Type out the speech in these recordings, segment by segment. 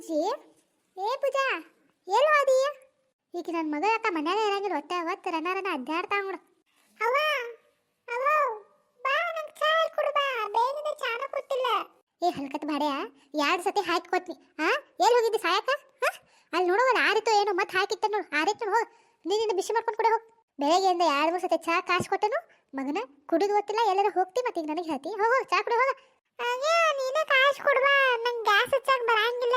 ಅಜ್ಜಿ. ಏ ಪೂಜಾ, ಎಲ್ಲಿ ಹೋದಿ? ಈಗ ನನ್ನ ಮಗ ಅಕ್ಕ ಮನ್ಯಾಗ ಇರಂಗಿಲ್ಲ. ಒತ್ತ ರನ ಅಡ್ಡಾಡ್ತಾ ನೋಡು. ಅವ್ವ ಅವ್ವ, ಬಾ ನಂಗೆ ಚಾ ಕೊಡು ಬಾ. ಬೇಗನೆ ಚಾನ ಕೊಟ್ಟಿಲ್ಲ. ಏ ಹಲ್ಕತ್ ಬಾಡ್ಯಾ, 2 ಸತಿ ಹಾಕಿ ಕೊಟ್ನಿ. ಎಲ್ಲಿ ಹೋಗಿದ್ದಿ ಸಾಯಕ? ಅಲ್ಲಿ ನೋಡುವಲ್ಲ ಆರಿತು ಏನೋ ಮತ್ತೆ ಹಾಕಿತ್ತ ನೋಡು. ಆರಿತ್ತು ಹೋಗಿ ನೀನಿಂದ ಬಿಸಿ ಮಾಡ್ಕೊಂಡು ಕೂಡ ಹೋಗಿ. ಬೆಳಗ್ಗೆಯಿಂದ 2-3 ಸತಿ ಚಾ ಕಾಸು ಕೊಟ್ಟನು ಮಗನ. ಕುಡಿದು ಗೊತ್ತಿಲ್ಲ, ಎಲ್ಲರೂ ಹೋಗ್ತಿ ಮತ್ತೆ ಈಗ ನನಗೆ ಹೇಳ್ತಿ. ಹೋಗು ಚಾ ಕುಡಿ ಹೋಗ. ನೀನೇ ಕಾಸು ಕೊಡ್ಬಾ, ನಂಗೆ ಗ್ಯಾಸ್ ಹಚ್ಚಾಕ ಬರಂಗಿಲ್ಲ.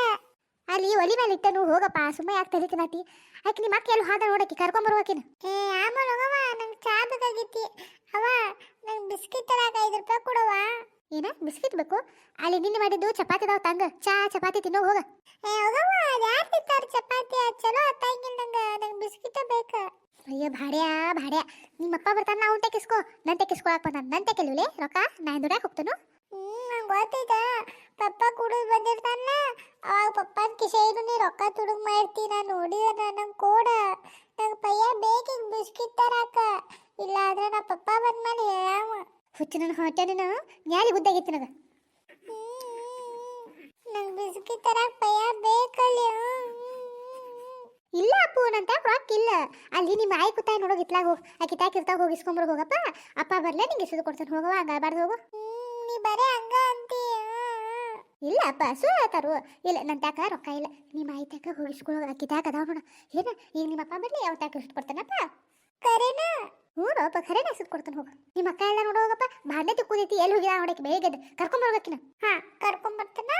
ಅಲ್ಲಿ ಒಲಿ ಮೇಲೆ ಇಟ್ಟನು. ಹೋಗಪ್ಪ, ಸುಮ್ಮ ಯಾಕೆ ತಲೆ ತಿನ್ನತಿ? ಆಕೆ ನಿಮ್ಮ ಅಕ್ಕ ಎಲ್ಲಿ ಹೋದ ನೋಡಕ್ಕೆ ಕರ್ಕೊಂಬರ್ಬೇಕಿನ. ಆಮೇಲೆ ಹೋಗವ, ನಂಗೆ ಚಾ ಬೇಕಾಗಿತ್ತಿ. ಅವ ನಂಗೆ ಬಿಸ್ಕಿಟ್ ತರಕ 5 ರೂಪಾಯಿ ಕೊಡವ. ಏನ ಬಿಸ್ಕಿಟ್ ಬೇಕು? ಅಲ್ಲಿ ನಿನ್ನೆ ಮಾಡಿದ್ದು ಚಪಾತಿ ಅದಾವ ತಂಗ. ಚಪಾತಿ ತಿನ್ನೋ ಹೋಗ. ಹೋಗವ, ಯಾರು ತಿಂತಾರೆ ಚಪಾತಿ? ಚಲೋ ಅತ್ತಾಗಿಲ್ಲ ನಂಗೆ ಬಿಸ್ಕಿಟ ಬೇಕು. ಅಯ್ಯೋ ಭಾಡ್ಯಾ, ನಿಮ್ಮಪ್ಪ ಬರ್ತಾನ, ನಾವು ತೆಗಿಸ್ಕೊ. ನನ್ ತೆಗಿಸ್ಕೊಳಕ್ ಬಂದ. ನನ್ ತೆಗಿಲ್ವೇ ರೊಕ್ಕ? ನಾನು ದುಡ್ಯಾಕ ಹೋಗ್ತಾನು. ನಂಗೆ ಗೊತ್ತೈತ. ಪಪ್ಪ ಕುಡಿದು ಬಂದಿರ್ತಾನ, ಅವಾಗ ಪಪ್ಪನ ಕಿಶೆದು ನೀ ರೊಕ್ಕ ತುಡುಗ್ ಮಾಡ್ತೀನಿ. ನಾನು ನೋಡಿದ ನಂಗೆ ಕೋಡ. ನಂಗೆ ಪಯ್ಯ ಬೇಕೀಗ ಬಿಸ್ಕಿಟ್ ತರಾಕ. ಇಲ್ಲ ಆದ್ರೆ ನಾ ಪಪ್ಪ ಬಂದ್ಮೇಲೆ ಹೇಳಾವ. ಹುಚ್ಚು ನನ್ನ ಹೊಟ್ಟೆನ ನ್ಯಾಲಿ ಗುದ್ದಾಗಿತ್ತು ನನಗೆ. ನಂಗೆ ಬಿಸ್ಕಿಟ್ ತರಾಕ ಪಯ್ಯ ಬೇಕಲ್ಲಿ. ಇಲ್ಲ ಅಪ್ಪು, ನನ್ನ ತಾಕ ರೊಕ್ಕ ಇಲ್ಲ. ಅಲ್ಲಿ ನಿಮ್ಮ ಆಯಿ ಕೂತಾಯಿ ನೋಡೋ ಇತ್ಲಾಗ ಹೋಗಿ. ಆಕಿ ತಾಕ ಇರ್ತಾಗ ಹೋಗಿ ಇಸ್ಕೊಂಬರ್ ಹೋಗಪ್ಪ. ಅಪ್ಪ ಬರ್ಲೇ ನಿಂಗೆ ಇಸಿದು ಕೊಡ್ತಾನೆ. ಹೋಗವ, ಹಂಗಾಬಾರ್ದು ಹೋಗು. ನೀ ಬರೇ ಹಂಗ ಅಂತೀ? ಇಲ್ಲ ಅಪ್ಪ, ಸುಳ್ಳು. ಇಲ್ಲ, ನನ್ನ ತಾಕ ರೊಕ್ಕ ಇಲ್ಲ. ನಿಮ್ಮ ಆಯಿ ತಾಕ ಹೋಗಿಸ್ಕೊಳ್ಳೋ. ಆಕಿ ತಾಕ ಅದಾವ ನೋಡ. ಏನ ಈಗ ನಿಮ್ಮ ಅಪ್ಪ ಬರ್ಲಿ ಯಾವ ತಾಕ ಇಷ್ಟು ಕೊಡ್ತಾನಪ್ಪ? ಕರೇನಾ? ಹ್ಞೂ ಅಪ್ಪ, ಖರೇನ ಇಸಿದು ಕೊಡ್ತಾನೆ. ಹೋಗ. ನಿಮ್ಮ ಅಕ್ಕ ಎಲ್ಲ ನೋಡೋ ಹೋಗಪ್ಪ. ಬಾಂಡೆ ತಿಕ್ಕೂದೈತಿ. ಎಲ್ಲಿ ಹೋಗಿದ ನೋಡಕ್ಕೆ ಬೇಗದ ಕರ್ಕೊಂಬರ್ಬೇಕಿನ. ಕರ್ಕೊಂಬರ್ತಾನ.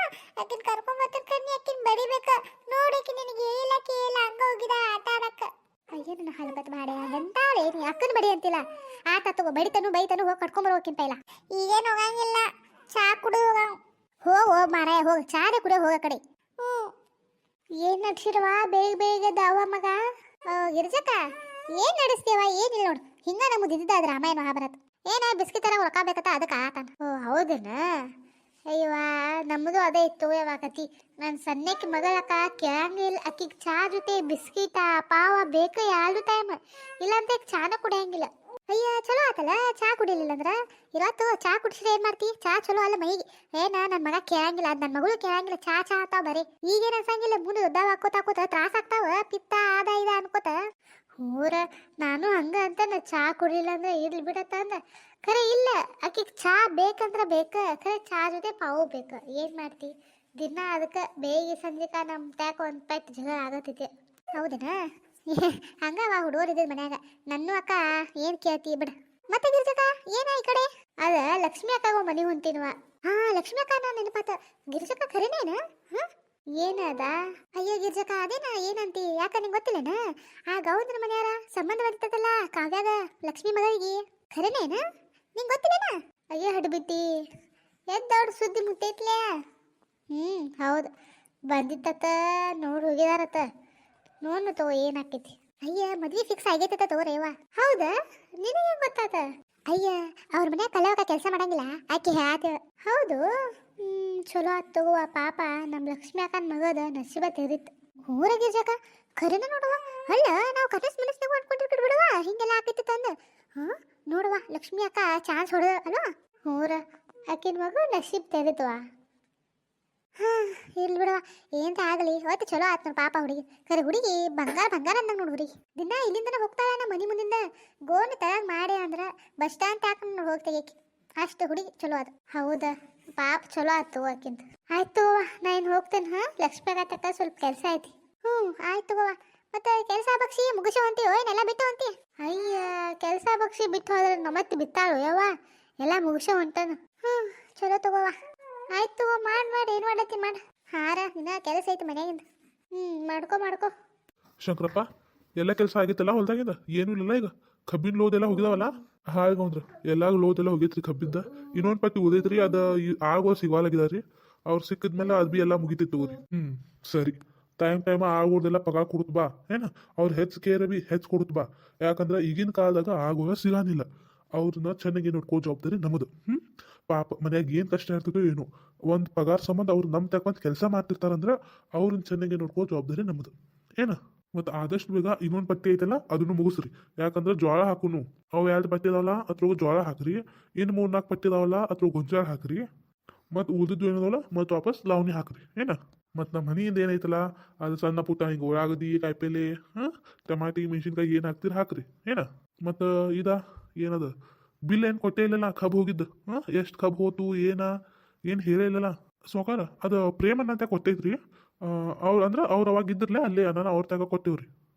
ಆಕಿನ ಕರ್ಕೊಂಬರ್ತಾನೆ. ಆಕಿನ ಬಡಿಬೇಕ ನೋಡಕ್ಕೆ. ನಿನಗೆ ಇಲ್ಲ ಹಂಗ ಹೋಗಿದ ಆಟ ಆಡಕ್ಕ. ಅಯ್ಯ ನನ್ನ ಹಲ್ಕತ್ ಬಾಡೆ ಎಂತಾಳೆ. ನೀ ಅಕ್ಕನ ಬಡಿ ಅಂತಿಲ್ಲ. ಆತ ತಗೋ, ಬಡಿತನು ಬೈತನು. ಹೋಗಿ ಕಟ್ಕೊಂಬರ್ಬೇಕಿಂತ ಇಲ್ಲ. ಈಗೇನು ಹೋಗಂಗಿಲ್ಲ. ಚಾ ಕುಡಿ ಹೋಗೋ ಮಾರಾಯ. ಹೋಗ ಚಾರೆ ಕುಡಿಯೋ ಹೋಗ ಕಡೆ. ಏನ್ ನಡ್ಸಿರವ ಬೇಗದ ಅವ ಮಗ? ಗಿರ್ಜಕ್ಕ, ಏನ್ ನಡೆಸ್ತೇವ? ಏನಿಲ್ಲ ನೋಡು. ಹಿಂಗ ನಮ್ಗೆ ಇದ್ದಿದ್ದಾದ್ರೆ ರಾಮಾಯಣ ಮಹಾಭಾರತ. ಏನ ಬಿಸ್ಕಿಟ್ ತರ ರೊಕ್ಕ ಬೇಕತ್ತ ಅದಕ್ಕೆ ಆತನ. ಹೌದನ? ಅಯ್ಯವ, ನಮ್ಮದು ಅದೇ ಇತ್ತು ಯಾವಾಗತಿ. ನನ್ನ ಸಣ್ಣಕ್ಕೆ ಮಗಳಕ್ಕ ಕೇಳಂಗಿಲ್ಲ. ಅಕ್ಕಿಗೆ ಚಾ ಜೊತೆ ಬಿಸ್ಕಿಟ ಪಾವ ಬೇಕು 2 ಟೈಮ್. ಇಲ್ಲಾಂತ ಚಾನ ಕುಡಿಯಂಗಿಲ್ಲ. ಅಯ್ಯ ಚಲೋ ಆತಲ್ಲ ಚಾ ಕುಡಿಲಿಲ್ಲ ಅಂದ್ರ. ಇವತ್ತು ಚಾ ಕುಡಿಸಿದ್ರೆ ಏನ್ ಮಾಡ್ತಿ? ಚಾ ಚಲೋ ಅಲ್ಲ ಮೈಗೆ. ನನ್ನ ಮಗ ಕೇಳಂಗಿಲ್ಲ, ನನ್ನ ಮಗಳು ಕೇಳಂಗಿಲ್ಲ. ಚಾ ಆತಾವ ಬರೀ. ಈಗೇನು ಅನ್ಸಂಗಿಲ್ಲ. ಮುಂದೆ ಉದ್ದಾವ ಹಾಕೋತ ತ್ರಾಸ ಆಗ್ತಾವ. ಪಿತ್ತ ಆದ ಇದ ಅನ್ಕೋತ. ಹೂರ ನಾನು ಹಂಗ ಅಂತ ಚಾ ಕುಡಿಲಿಲ್ಲ ಅಂದ್ರೆ ಇರ್ಲಿ ಬಿಡತ್ತ ಅಂದ. ಖರೆ ಇಲ್ಲ, ಆಕಿಗೆ ಚಾ ಬೇಕಂದ್ರ ಬೇಕ. ಖರೆ ಚಾ ಜೊತೆ ಪಾವು ಬೇಕ. ಏನ್ ಮಾಡ್ತಿ? ದಿನ ಅದಕ್ಕೆ ಬೇಗ ಸಂಜೆಕ ನಮ್ಮ ಟ್ಯಾಕ ಒಂದು ಪೆಟ್ಟು ಜಗಳ ಆಗತ್ತೈತಿ. ಹೌದನಾ? ಹಂಗವ ಹುಡುಗರು ಇದ್ದ ಮನ್ಯಾಗ. ನನ್ನ ಅಕ್ಕ ಏನ್ ಕೇಳ್ತಿ ಬಿಡ. ಮತ್ತೆ ಗಿರ್ಜಕ್ಕ ಏನ ಈ ಕಡೆ? ಅದ ಲಕ್ಷ್ಮಿ ಅಕ್ಕಗ ಮನಿ ಹೊಂಟಿನ್ವ. ಲಕ್ಷ್ಮಿ ಅಕ್ಕ ನಾ ನೆನಪಾತ. ಗಿರ್ಜಕ್ಕ ಖರೇನೇನ? ಏನದ? ಅಯ್ಯೋ ಗಿರ್ಜಕ್ಕ, ಅದೇನ ಏನಂತಿ? ಯಾಕ ನಿಂಗೆ ಗೊತ್ತಿಲ್ಲನ? ಆ ಗೌಂದ್ರ ಮನ್ಯಾರ ಸಂಬಂಧ ಬಂದಿತ್ತಲ್ಲ ಕಾವ್ಯಾಗ ಲಕ್ಷ್ಮಿ ಮಗಳಿಗೆ. ಖರೇನೇನ? ನಿಂಗೆ ಗೊತ್ತಿಲ್ಲನ? ಅಯ್ಯೋ ಹಡ್ಬಿಟ್ಟಿ, ದೊಡ್ಡ ಸುದ್ದಿ ಮುಟ್ಟೈತ್ಲೆ. ಹೌದು, ಬಂದಿತ್ತ ನೋಡಿ ಹೋಗಿದಾರತ್ತ. ನೋಡ್ನು ತಗೋ ಏನಾಕೈತಿ. ಅಯ್ಯ ಮದ್ವೆ ಫಿಕ್ಸ್ ಆಗೈತ ತಗೋರೇವ. ಹೌದಾ? ನಿನಗೆ ಗೊತ್ತಾತ? ಅಯ್ಯ ಅವ್ರ ಮನ್ಯಾಗ ಕಲ್ಯಾವಕ ಕೆಲಸ ಮಾಡಂಗಿಲ್ಲ ಆಕೆ ಹೇಳ್ತ. ಹೌದು? ಚಲೋ ಆತ್ ತಗೋವ. ಪಾಪ ನಮ್ಮ ಲಕ್ಷ್ಮಿ ಅಕ್ಕನ ಮಗದ ನಸೀಬ ತೆರಿತ್. ಊರಾಗಿರ್ಜಕ ಖರೇನ ನೋಡುವ. ಅಲ್ಲ, ನಾವು ಕನಸು ಮನಸ್ನಾಗ ಅನ್ಕೊಂಡಿರ್ಬಿಡ್ ಬಿಡುವ ಹಿಂಗೆಲ್ಲ ಆಕೈತಿ ತಂದ. ನೋಡುವ ಲಕ್ಷ್ಮಿ ಅಕ್ಕ ಚಾನ್ಸ್ ಹೊಡೆದ ಅಲ್ವಾ? ಊರ ಆಕಿನ ಮಗು ನಸೀಬ್ ತೆರಿತವ. ಇರ್ಲಿ ಬಿಡವ, ಏಂತ ಆಗಲಿ. ಅವತ್ತು ಚಲೋ ಆತ್ ನೋಡು ಪಾಪ ಹುಡುಗಿ. ಖರೆ ಹುಡುಗಿ ಬಂಗಾರ ಅಂದಂಗ ನೋಡು ಹುಡುಗಿ. ದಿನ ಇಲ್ಲಿಂದನ ಹೋಗ್ತಾಳ ನಮ್ಮ ಮನೆ ಮುಂದಿಂದ. ಗೋನ್ ತಳಗ್ ಮಾಡಿ ಅಂದ್ರೆ ಬಸ್ ಸ್ಟ್ಯಾಂಡ್ ತಾಕ ಹೋಗ್ತೇವೆ. ಅಷ್ಟು ಹುಡುಗಿ ಚಲೋ ಅದು. ಹೌದಾ? ಪಾಪ ಚಲೋ ಆಯ್ತು ಆಕಿಂತ. ಆಯ್ತು ನಾ ಏನು ಹೋಗ್ತೇನೆ. ಲಕ್ಷ್ಮಿ ಆಗತ್ತಕ್ಕ ಸ್ವಲ್ಪ ಕೆಲಸ ಐತಿ. ಆಯ್ತು ಗೋವ. ಮತ್ತೆ ಕೆಲಸ ಬಕ್ಷಿ ಮುಗಿಸೋವಂತಿ ಏನೆಲ್ಲ ಬಿಟ್ಟು ಅಂತಿ? ಅಯ್ಯ ಕೆಲಸ ಬಕ್ಷಿ ಬಿಟ್ಟು ಹೋದ್ರೆ ನಮ್ಮತ್ತೆ ಬಿತ್ತಾಳು ಯವ್ವ. ಎಲ್ಲ ಮುಗಿಸೋ ಹೊಂಟನು. ಚಲೋ ತಗೋವ. ಆಯ್ತು ಮಾಡಿ ಏನು ಮಾಡತ್ತಿ ಮಾಡ. ಹಾರ ಇನ್ನ ಕೆಲಸ ಐತಿ ಮನ್ಯಾಗಿಂದ. ಮಾಡ್ಕೋ. ಶಂಕರಪ್ಪ, ಎಲ್ಲ ಕೆಲಸ ಆಗಿತ್ತಲ್ಲ ಹೊಲ್ದಾಗಿಂದ? ಏನೂ ಇಲ್ಲ ಈಗ. ಕಬ್ಬಿನ ಲೋದೆಲ್ಲ ಹೋಗಿದಾವಲ್ಲ? ಹಾಗಂದ್ರ ಎಲ್ಲ ಲೋದೆಲ್ಲ ಹೋಗೈತ್ರಿ ಕಬ್ಬಿಂದ. ಇನ್ನೊಂದು ಪಟ್ಟಿ ಓದೈತ್ರಿ. ಅದು ಆಗೋ ಸಿಗವಾಲಾಗಿದಾರಿ. ಅವ್ರು ಸಿಕ್ಕಿದ್ಮೇಲೆ ಅದು ಬಿ ಎಲ್ಲ ಮುಗಿತೈತಿ ತಗೋರಿ. ಸರಿ. ಟೈಮ್ ಆಗೋದೆಲ್ಲ ಪಗಾರ ಕೊಡುತ್ತ ಬಾ. ಅವ್ರು ಹೆಚ್ಚು ಕೇರ್ ಬಿ ಹೆಚ್ಚು ಕೊಡುತ್ತ ಬಾ. ಯಾಕಂದ್ರೆ ಈಗಿನ ಕಾಲದಾಗ ಆಗೋಗ ಸಿಗಾನಿಲ್ಲ. ಅವ್ರನ್ನ ಚೆನ್ನಾಗಿ ನೋಡ್ಕೋ ಜವಾಬ್ದಾರಿ ನಮ್ಮದು. ಪಾಪ ಮನ್ಯಾಗ ಏನು ಕಷ್ಟ ಇರ್ತದೋ ಏನೋ, ಒಂದು ಪಗಾರ ಸಂಬಂಧ ಅವ್ರು ನಮ್ಮ ತಕ್ಕಂತ ಕೆಲಸ ಮಾಡ್ತಿರ್ತಾರಂದ್ರೆ ಅವ್ರನ್ನ ಚೆನ್ನಾಗಿ ನೋಡ್ಕೋ ಜವಾಬ್ದಾರಿ ನಮ್ಮದು. ಮತ್ತು ಆದಷ್ಟು ಬೇಗ ಇನ್ನೊಂದು ಪಟ್ಟಿ ಐತಲ್ಲ ಅದನ್ನು ಮುಗಿಸ್ರಿ. ಯಾಕಂದ್ರೆ ಜೋಳ ಹಾಕುನು. ಅವು 2 ಪಟ್ಟಿ ಇದಾವಲ್ಲ ಅದ್ರೊಳಗೆ ಜೋಳ ಹಾಕ್ರಿ. ಇನ್ನು 3-4 ಪಟ್ಟಿ ಇದಾವಲ್ಲ ಅದ್ರೊಳಗೆ ಗೊಂಜಾಳ ಹಾಕ್ರಿ. ಮತ್ತು ಉಳಿದಿದ್ದು ಏನದಲ್ಲ ಮತ್ತು ವಾಪಸ್ ಲಾವಣಿ ಹಾಕ್ರಿ. ಮತ್ತು ನಮ್ಮ ಮನೆಯಿಂದ ಏನೈತಲ್ಲ ಅದು ಸಣ್ಣ ಪುಟ್ಟ ಹಿಂಗೆ ಉಳ್ಳಾಗಡ್ಡಿ ಕಾಯಿಪಲ್ಲೆ ಹಾಂ ಟಮಾಟಿ ಮೆಣಸಿನ್ಕಾಯಿ ಏನು ಹಾಕ್ತೀರಿ ಹಾಕ್ರಿ ಏನ ಮತ್ತು ಏನದ ಬಿಲ್ ಏನು ಕೊಟ್ಟೇ ಇಲ್ಲಲ್ಲ ಕಬ್ಬು ಹೋಗಿದ್ದು ಹಾಂ ಎಷ್ಟು ಕಬ್ಬು ಹೋತು ಏನು ಹೇಳೇ ಇಲ್ಲಲ್ಲ ಸೋಕಾರ ಅದು ಪ್ರೇಮನ್ನ ಅಂತ ಕೊಟ್ಟೈತ್ರಿ ಅವ್ರು ಅವಾಗ ಇದ್ರಲ್ಲ ಅಲ್ಲೇ ನಾನು ಅವ್ರ ತಗ ಕೊಟ್ಟೇವ್ರಿ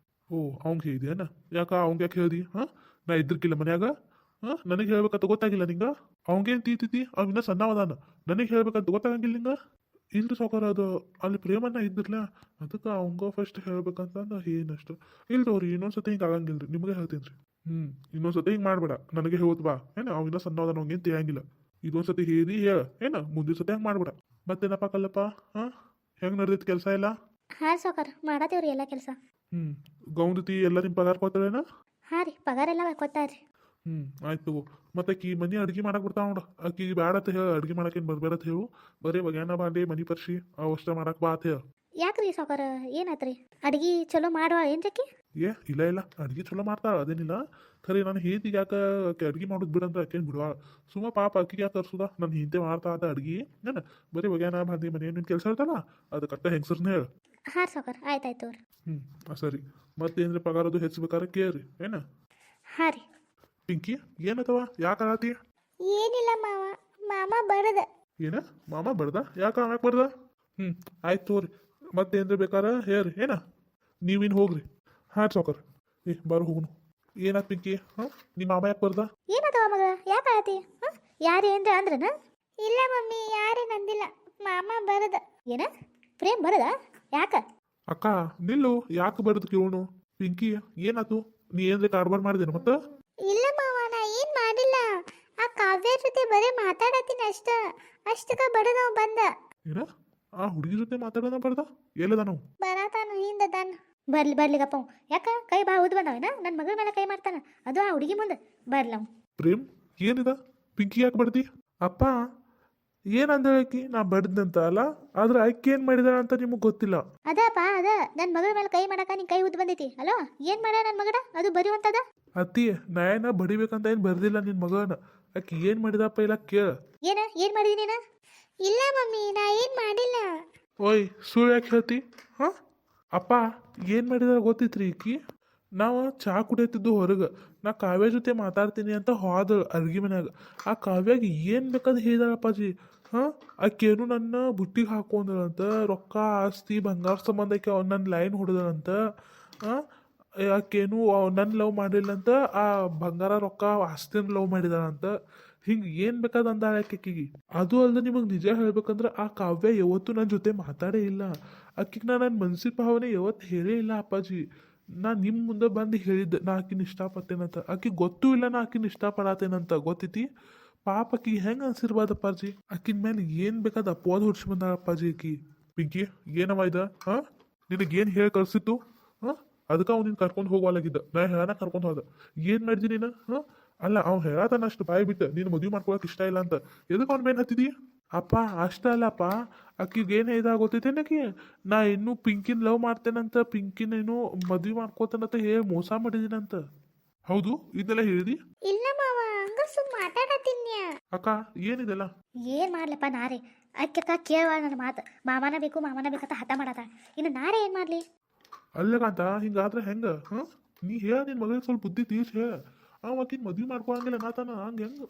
ಓ ಅವ್ಗೆ ಹೇಳಿದ್ಯಾನ ಯಾಕೆ ಅವ್ಗೆ ಯಾಕೆ ಹೇಳ್ದಿ ಹಾಂ ನಾ ಇದ್ರಕ್ಕಿಲ್ಲ ಮನ್ಯಾಗ ಹಾಂ ನನಗೆ ಹೇಳ್ಬೇಕಂತ ಗೊತ್ತಾಗಿಲ್ಲ ನಿಂಗೆ ಅವಂಗೇನು ತೀತಿ ಅವಿನ್ನ ಸಣ್ಣವದಾನ ನನಗೆ ಹೇಳ್ಬೇಕಂತ ಗೊತ್ತಾಗಂಗಿಲ್ಲ ನಿಂಗೆ ಇಲ್ರಿ ಸಾವುಕಾರ ಅದು ಅಲ್ಲಿ ಪ್ರೇಮನ್ನ ಇದ್ದಿರ್ಲ ಅದಕ್ಕೆ ಅವಂಗ ಫಸ್ಟ್ ಹೇಳ್ಬೇಕಂತಂದು ಏನಷ್ಟು ಇಲ್ರಿ ಅವ್ರಿ ಇನ್ನೊಂದ್ಸತಿ ಹಿಂಗೆ ಆಗಂಗಿಲ್ಲ ರೀ ನಿಮಗೆ ಹೇಳ್ತೀನಿ ರೀ ಇನ್ನೊಂದ್ಸತಿ ಹಿಂಗೆ ಮಾಡಬೇಡ ನನಗೆ ಹೇಳ್ತು ಬಾ ಏನು ಅವಿನ್ನ ಸಣ್ಣವದಾನ ಅವಂಗೇನು ತಿಳಿಯಂಗಿಲ್ಲ ಇದೊಂದ್ಸತಿ ಹೇಳಿ ಹೇಳ ಏನು ಮುಂದಿನ ಸತಿ ಹಂಗೆ ಮಾಡ್ಬೇಡ ಮತ್ತೇನಪ್ಪ ಕಲ್ಲಪ್ಪ ಹಾಂ ಹೆಂಗೆ ನಡೆದೈತಿ ಕೆಲಸ ಎಲ್ಲ ಹಾಂ ಸಾವ್ಕಾರ ಮಾಡತ್ತೇವ್ರಿ ಎಲ್ಲ ಕೆಲಸ ಗೌಂದತಿ ಎಲ್ಲ ನಿಮ್ಮ ಪಗಾರ ಕೊಡ್ತಾರೇನ ಹಾಂ ರೀ ಪಗಾರ ಎಲ್ಲ ಕೊಟ್ಟಾರ್ರಿ ಆಯ್ತು ತಗೋ ಮತ್ತೆ ಆಕಿ ಮನೆ ಅಡ್ಗೆ ಮಾಡಕ್ಕೆ ಬರ್ತಾವ ನೋಡು ಆಕಿ ಬ್ಯಾಡ ಅಂತ ಹೇಳಿ ಅಡ್ಗೆ ಮಾಡಕ್ಕೆ ಬರ್ಬೇಡ ಅಂತ ಹೇಳು ಬರೀ ಬಗ್ಯಾನ ಬಾಂಡೆ ಮನಿ ಪರ್ಸಿ ಅವಷ್ಟ ಮಾಡಕ್ಕೆ ಬಾ ಅಂತ ಹೇಳು ಯಾಕ್ರಿ ಸಾವ್ಕಾರ ಏನಾತ್ರಿ ಅಡ್ಗೆ ಚಲೋ ಮಾಡುವ ಏನು ಜಕ್ಕಿ ಇಲ್ಲ ಅಡ್ಗೆ ಚಲೋ ಮಾಡ್ತಾಳ ಅದೇನಿಲ್ಲ ಖರೆ ನಾನು ಹೇಂತಿಗೆ ಯಾಕೆ ಆಕೆ ಅಡ್ಗೆ ಮಾಡೋದು ಬಿಡಂತ ಆಕೇನು ಬಿಡುವ ಸುಮ್ಮ ಪಾಪ ಅಕ್ಕಿಗೆ ಯಾಕೆ ತರ್ಸುದ ನನ್ನ ಹಿಂದೆ ಮಾಡ್ತಾ ಆತ ಅಡ್ಗೆ ಏನು ಬರೀ ಬಗ್ಯಾನ ಬಾಂಡೆ ಮನೆ ನಿನ್ನ ಕೆಲಸ ಇರ್ತಲ್ಲ ಅದು ಕಟ್ಟ ಹೆಂಗಸರ್ನೇ ಹೇಳು ಹಾಂ ಸಾವ್ಕಾರ ಆಯ್ತಾಯ್ತು ರೀ ಸರಿ ಮತ್ತೇನ್ರಿ ಪಗಾರದು ಹೆಚ್ಚಬೇಕಾರೆ ಕೇಳ್ರಿ ಏನು ಹಾಂ ರೀ ಪಿಂಕಿ ಏನತ್ತವ ಯಾಕೆ ಆಗತ್ತಿ ಏನಿಲ್ಲ ಮಾಮ ಬಡದ ಏನ ಮಾಮ ಬರ್ದ ಯಾಕೆ ಆಮ್ಯಾಕೆ ಬರ್ದ ಆಯ್ತು ತೋರಿ ಮತ್ತೇನ್ರಿ ಬೇಕಾರ ಹೇಳ್ರಿ ಏನ ನೀವಿನ್ ಹೋಗ್ರಿ ಹಾಂ ಸಾವ್ಕಾರ ಬಾರು ಹೋಗುನು ಏನಾತ್ ಪಿಂಕಿ ಹಾಂ ನಿಮ್ಮ ಮಾಮ ಯಾಕೆ ಬರ್ದ ಏನದವ ಮಗ ಯಾಕೆ ಆತಿ ಯಾರೇ ಅಂದ್ರನ ಇಲ್ಲ ಮಮ್ಮಿ ಯಾರೇನು ಅಂದಿಲ್ಲ ಮಾಮ ಬರದ ಏನ ಪ್ರೇಮ್ ಬರದ ಯಾಕ ಅಕ್ಕ ನಿಲ್ಲು ಯಾಕೆ ಬರದ್ ಕೇಳೋನು ಪಿಂಕಿ ಏನಾತು ನೀ ಏನ್ರಿ ಕಾರ್ಬಾರ್ ಮಾಡಿದೇನು ಮತ್ತೆ ಇಲ್ಲ ಮಾವ ನಾ ಏನ್ ಮಾಡಿಲ್ಲ ಆ ಕಾವ್ಯ ಜೊತೆ ಬರೀ ಮಾತಾಡತ್ತೀನಿ ಅಷ್ಟಕ್ಕ ಬಡದವ ಬಂದ ಏನ ಆ ಹುಡುಗಿ ಜೊತೆ ಮಾತಾಡೋಣ ಬರ್ದ ಎಲ್ಲದ ನಾವು ಬರತಾನು ಹಿಂದದಾನ ಬರ್ಲಿಗಪ್ಪ ಯಾಕ ಕೈ ಬಾ ಉದ್ ಬಂದವನ ನನ್ನ ಮಗಳ ಮೇಲೆ ಕೈ ಮಾಡ್ತಾನ ಅದು ಆ ಹುಡುಗಿ ಮುಂದೆ ಬರ್ಲವ್ ಪ್ರೇಮ್ ಏನಿದ ಪಿಂಕಿ ಯಾಕೆ ಬಡ್ದಿ ಅಪ್ಪ ಏನಂದಳಕಿ ನಾ ಬಡ್ದಂತ ಅಲ್ಲ ಆದ್ರೆ ಆಕೆ ಏನ್ ಮಾಡಿದಾಳ ಅಂತ ನಿಮಗೆ ಗೊತ್ತಿಲ್ಲ ಅದಪ್ಪ ನನ್ನ ಮಗಳ ಮೇಲೆ ಕೈ ಮಾಡಕ ನಿನ್ ಕೈ ಉದ್ ಬಂದೈತಿ ಅಲೋ ಏನ್ ಮಾಡ ನನ್ನ ಮಗಡ ಅದು ಬರುವಂತದ ಅತ್ತಿ ನಾಯನ ಬಡಿಬೇಕಂತ ಏನ್ ಬರ್ದಿಲ್ಲ ನಿನ್ ಮಗನ ಆಕಿ ಏನ್ ಮಾಡಿದಪ್ಪ ಇಲ್ಲ ಕೇಳ ಏನ್ ಮಾಡಿದೀನಿ ನೀನ ಇಲ್ಲ ಮಮ್ಮಿ ನಾ ಏನ್ ಮಾಡಿಲ್ಲ ಓಯ್ ಸುಳ್ಳು ಯಾಕೆ ಹೇಳ್ತಿ ಹಾ ಅಪ್ಪ ಏನ್ ಮಾಡಿದಾರ ಗೊತ್ತಿತ್ರಿ ಈಕಿ ನಾವು ಚಹಾ ಕುಡಿಯತ್ತಿದ್ದು ಹೊರಗೆ ನಾ ಕಾವ್ಯ ಜೊತೆ ಮಾತಾಡ್ತೀನಿ ಅಂತ ಹೋದಳು ಅಡ್ಗೆ ಮನ್ಯಾಗ ಆ ಕಾವ್ಯಾಗ ಏನು ಬೇಕಾದ್ರೆ ಹೇಳಿದಾಳಪ್ಪಾಜಿ ಹಾಂ ಆಕೇನು ನನ್ನ ಬುಟ್ಟಿಗೆ ಹಾಕೊಂಡಳಂತ ರೊಕ್ಕ ಆಸ್ತಿ ಬಂಗಾರ ಸಂಬಂಧಕ್ಕೆ ನನ್ನ ಲೈನ್ ಹೊಡೆದಳಂತ ಹಾಂ ಆಕೇನು ನನ್ನ ಲವ್ ಮಾಡಿಲ್ಲಂತ ಆ ಬಂಗಾರ ರೊಕ್ಕ ಆಸ್ತಿನ ಲವ್ ಮಾಡಿದಾಳಂತ ಹಿಂಗೆ ಏನು ಬೇಕಾದ ಅಂದಾಳ ಆಕೆಗೆ ಅದು ಅಲ್ಲದೆ ನಿಮಗೆ ನಿಜ ಹೇಳ್ಬೇಕಂದ್ರೆ ಆ ಕಾವ್ಯ ಯಾವತ್ತೂ ನನ್ನ ಜೊತೆ ಮಾತಾಡೇ ಇಲ್ಲ ಆಕಿಗೆ ನನ್ನ ಮನಸ್ಸಿನ ಭಾವನೆ ಯಾವತ್ತು ಹೇಳೇ ಇಲ್ಲ ಅಪ್ಪಾಜಿ ನಾ ನಿಮ್ಮ ಮುಂದೆ ಬಂದು ಹೇಳಿದ್ದೆ ನಾ ಆಕಿನ ಇಷ್ಟಪಟ್ಟೇನಂತ ಆಕಿ ಗೊತ್ತೂ ಇಲ್ಲ ನಾ ಆಕಿನ ಇಷ್ಟಪಡತ್ತೇನಂತ ಗೊತ್ತೈತಿ ಪಾಪ ಆಕಿಗೆ ಹೆಂಗೆ ಅನ್ಸಿರ್ಬಾರ್ದಪ್ಪಾಜಿ ಆಕಿನ ಮೇಲೆ ಏನು ಬೇಕಾದ ಅಪವಾದ ಹೊಡ್ಸಿ ಬಂದಾಳಪ್ಪಾಜಿ ಆಕಿ ಪಿಂಕಿ ಏನವ ಇದ ಹಾಂ ನಿನಗೇನು ಹೇಳಿ ಕಳ್ಸಿತ್ತು ಹಾಂ ಅದಕ್ಕೆ ಅವ್ನು ನೀನು ಕರ್ಕೊಂಡು ಹೋಗುವಲ್ಲಾಗಿದ್ದ ನಾ ಹೇಳನ ಕರ್ಕೊಂಡು ಹೋದ ಏನು ಮಾಡಿದಿ ನೀನು ಹಾಂ ಅಲ್ಲ ಅವ್ನು ಹೇಳತಾನ ಅಷ್ಟು ಬಾಯಿ ಬಿಟ್ಟು ನೀನು ಮದುವೆ ಮಾಡ್ಕೊಳಕ್ಕೆ ಇಷ್ಟ ಇಲ್ಲ ಅಂತ ಎದಕ್ಕೆ ಅವ್ನು ಬೇನ್ ಹತ್ತಿದಿ ಅಪ್ಪ ಅಷ್ಟ ಅಲ್ಲಪ್ಪ ಆಕಿಗೆ ಏನು ಇದಾಗೋತೈತೇನಕಿ ನಾ ಇನ್ನೂ ಪಿಂಕಿನ ಲವ್ ಮಾಡ್ತೇನಂತ ಪಿಂಕಿನ ಏನು ಮದುವೆ ಮಾಡ್ಕೋತಾನಂತ ಹೇಳಿ ಮೋಸ ಮಾಡಿದೀನಂತ ಹೌದು ಇದೆಲ್ಲ ಹೇಳಿದಿ ಇಲ್ಲ ಮಾವ ಹಂಗ ಸುಮ್ ಮಾತಾಡತ್ತೀನಿ ಅಕ್ಕ ಏನಿದೆಲ್ಲ ಏನ್ ಮಾಡ್ಲಪ್ಪ ನಾರೇ ಅಕ್ಕ ಕೇಳುವ ನನ್ನ ಮಾತು ಮಾಮನ ಬೇಕಂತ ಹಠ ಮಾಡತ್ತ ಇನ್ನು ನಾರೇ ಏನ್ ಮಾಡ್ಲಿ ಅಲ್ಲಕಂತ ಹಿಂಗಾದ್ರೆ ಹೆಂಗ ಹಾಂ ನೀ ಹೇಳ ನಿನ್ನ ಮಗಳಿಗೆ ಸ್ವಲ್ಪ ಬುದ್ಧಿ ತೀರ್ಸಿ ಹೇಳ ಆಕಿನ ಮದುವೆ ಮಾಡ್ಕೊಳಂಗಿಲ್ಲ ನಾತಾನ ಹಂಗೆ ಹೆಂಗೆ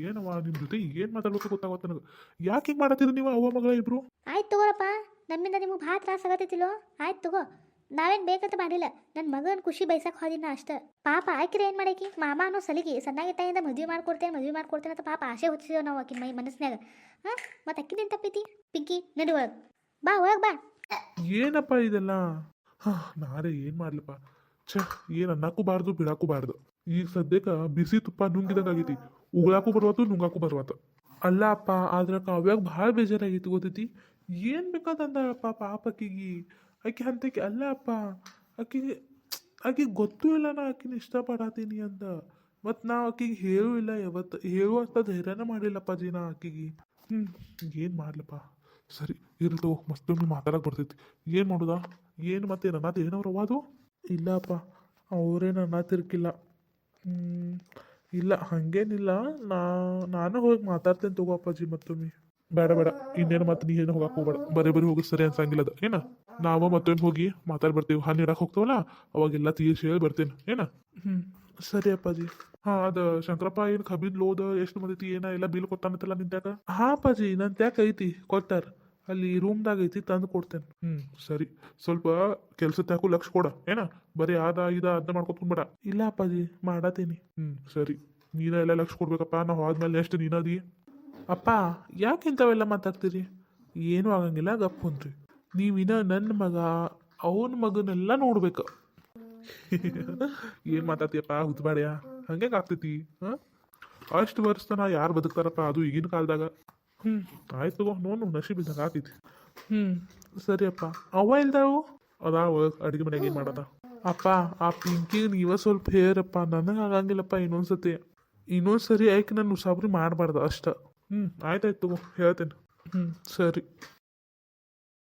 ಏನವ ನಿಮ್ಮ ಜೊತೆ ಏನು ಮಾತಾಡ್ಬೇಕು ಗೊತ್ತಾಗುತ್ತೆ ನನಗೆ ಯಾಕೆ ಹಿಂಗೆ ಮಾಡತ್ತೀರಿ ನೀವು ಅವ್ವ ಮಗಳ ಇಬ್ರು ಆಯ್ತು ತಗೋರಪ್ಪ ನಮ್ಮಿಂದ ನಿಮಗೆ ಭಾಳ ತ್ರಾಸ ಆಗತ್ತೈತಿಲ್ಲೋ ಆಯ್ತು ತಗೋ ನಾವೇನು ಬೇಕಂತ ಮಾಡಿಲ್ಲ ನನ್ನ ಮಗನ ಖುಷಿ ಬಯಸಕ್ಕೆ ಹೋದಿನ ಅಷ್ಟೇ ಪಾಪ ಆಕಿರ ಏನು ಮಾಡಾಕಿ ಮಾಮ ಅನ್ನೋ ಸಲಿಗೆ ಸಣ್ಣಾಗಿಟ್ಟಾಗಿಂದ ಮದುವೆ ಮಾಡ್ಕೊಡ್ತೇನೆ ಅಂತ ಪಾಪ ಆಸೆ ಹೊಚ್ಚಿದೇವು ನಾವು ಆಕಿನ ಮನಸ್ಸಿನಾಗ ಹಾಂ ಮತ್ತು ಅಕ್ಕಿನೇನು ತಪ್ಪೈತಿ ಪಿಂಕಿ ನಡಿ ಒಳಗೆ ಬಾ ಒಳಗೆ ಬಾ ಏನಪ್ಪ ಇದೆಲ್ಲ ಹಾಂ ನಾರೇ ಏನು ಮಾಡ್ಲಪ್ಪ ಛೇ ಏನು ಅನ್ನಕ್ಕೂ ಬಾರ್ದು ಬಿಡಾಕು ಬಾರ್ದು ಈಗ ಸದ್ಯಕ್ಕೆ ಬಿಸಿ ತುಪ್ಪ ನುಂಗಿದಂಗೆ ಆಗೈತಿ ಉಗುಳಾಕು ಬರ್ವಾತು ನುಂಗಾಕು ಬರ್ವಾತು ಅಲ್ಲ ಅಪ್ಪ ಆದ್ರೆ ಕಾವ್ಯಾಗ ಭಾಳ ಬೇಜಾರಾಗೈತಿ ಗೊತ್ತೈತಿ ಏನು ಬೇಕಾದಂದಳಪ್ಪ ಪಾಪಕ್ಕಿಗೆ ಆಕೆ ಅಂತಕ್ಕೆ ಅಲ್ಲ ಅಪ್ಪ ಆಕಿಗೆ ಗೊತ್ತೂ ಇಲ್ಲ ನಾ ಆಕಿನ ಇಷ್ಟಪಡತ್ತೀನಿ ಅಂತ ಮತ್ತು ನಾ ಆಕಿಗೆ ಹೇಳೂ ಇಲ್ಲ ಯಾವತ್ತು ಹೇಳುವಂಥ ಧೈರ್ಯನ ಮಾಡಿಲ್ಲಪ್ಪಾಜಿ ನಾ ಆಕಿಗೆ ಏನು ಮಾಡ್ಲಪ್ಪ ಸರಿ ಇರ್ಲಿ ಮತ್ತೊಮ್ಮೆ ಮಾತಾಡಕ್ಕೆ ಬರ್ತೈತಿ ಏನು ಮಾಡೋದಾ ಏನು ಮತ್ತೆ ನನ್ನದು ಏನವ್ರು ಅದು ಇಲ್ಲಪ್ಪ ಅವರೇನು ಅನ್ನತಿರ್ಕಿಲ್ಲ ಇಲ್ಲ ಹಾಗೇನಿಲ್ಲ ನಾನು ಹೋಗಿ ಮಾತಾಡ್ತೇನೆ ತಗೋ ಅಪ್ಪಾಜಿ ಮತ್ತೊಮ್ಮೆ ಬೇಡ ಬೇಡ ಇನ್ನೇನು ಮತ್ತೆ ನೀ ಏನು ಹೋಗಕ್ಕೆ ಹೋಗ್ಬೇಡ ಬರೀ ಹೋಗಿ ಸರಿ ಅನ್ಸಂಗಿಲ್ಲ ಅದು ಏನ ನಾವು ಮತ್ತೊಮ್ಮೆ ಹೋಗಿ ಮಾತಾಡಿ ಬರ್ತೀವಿ ಹಣ್ಣು ಇಡಕ್ಕೆ ಹೋಗ್ತಾವಲ್ಲ ಅವಾಗೆಲ್ಲ ತೀರ್ಸಿ ಹೇಳಿ ಬರ್ತೇನೆ ಏನ ಸರಿ ಅಪ್ಪಾಜಿ ಹಾ ಅದ ಶಂಕರಪ್ಪ ಏನು ಕಬ್ಬಿನ ಲೋದ ಎಷ್ಟು ಬಂದೈತಿ ಏನ ಎಲ್ಲ ಬಿಲ್ ಕೊಟ್ಟಾನತ್ತಲ್ಲ ನಿಂತ್ಯಾಕ ಹಾ ಅಪ್ಪಾಜಿ ನನ್ ತ್ಯಾಕ ಐತಿ ಕೊಟ್ಟಾರ ಅಲ್ಲಿ ರೂಮ್ದಾಗ ಐತಿ ತಂದು ಕೊಡ್ತೇನೆ ಸರಿ ಸ್ವಲ್ಪ ಕೆಲ್ಸದ ಲಕ್ಷ ಕೊಡ ಏನ ಬರೀ ಅದನ್ನ ಮಾಡ್ಕೊತ್ಕೊಂಡ್ಬೇಡ ಇಲ್ಲ ಅಪ್ಪಾಜಿ ಮಾಡತೀನಿ ಸರಿ ನೀನ ಎಲ್ಲ ಲಕ್ಷ ಕೊಡ್ಬೇಕಪ್ಪ ನಾವು ಹೋದ್ಮೇಲೆ ನೆಕ್ಸ್ಟ್ ನೀನದಿ ಅಪ್ಪ ಯಾಕೆ ಇಂಥವೆಲ್ಲ ಮಾತಾಡ್ತೀರಿ ಏನೂ ಆಗಂಗಿಲ್ಲ ಗಪ್ ಕುಂತ್ರಿ ನೀವಿನ ನನ್ನ ಮಗ ಅವನ ಮಗನೆಲ್ಲ ನೋಡ್ಬೇಕು ಏನು ಮಾತಾಡ್ತೀಯಪ್ಪ ಹುದ್ಬಾಡ್ಯಾ ಹಂಗೆ ಆಗ್ತೈತಿ ಹಾಂ ಅಷ್ಟು ವರ್ಷ ನಾ ಯಾರು ಬದುಕ್ತಾರಪ್ಪ ಅದು ಈಗಿನ ಕಾಲದಾಗ ಆಯ್ತು ತಗೋ ನೋಡು ನಶೀಬ್ ಇದ್ದಾಗ ಆಗ್ತೈತಿ ಸರಿ ಅಪ್ಪ ಅವ ಇಲ್ದಾವು ಅದಾವ ಅಡುಗೆ ಮನೆಗೆ ಏನು ಮಾಡದ ಅಪ್ಪ ಆ ಪಿಂಕಿಗೆ ನೀವ ಸ್ವಲ್ಪ ಹೇರಪ್ಪ ನನಗೆ ಆಗಂಗಿಲ್ಲಪ್ಪ ಇನ್ನೊಂದ್ಸರಿ ಆಯ್ಕೆ ನಾನು ಉಸಾಬ್ರಿ ಮಾಡಬಾರ್ದು ಅಷ್ಟ ಆಯ್ತಾಯ್ತು ತಗೋ ಹೇಳ್ತೇನೆ ಸರಿ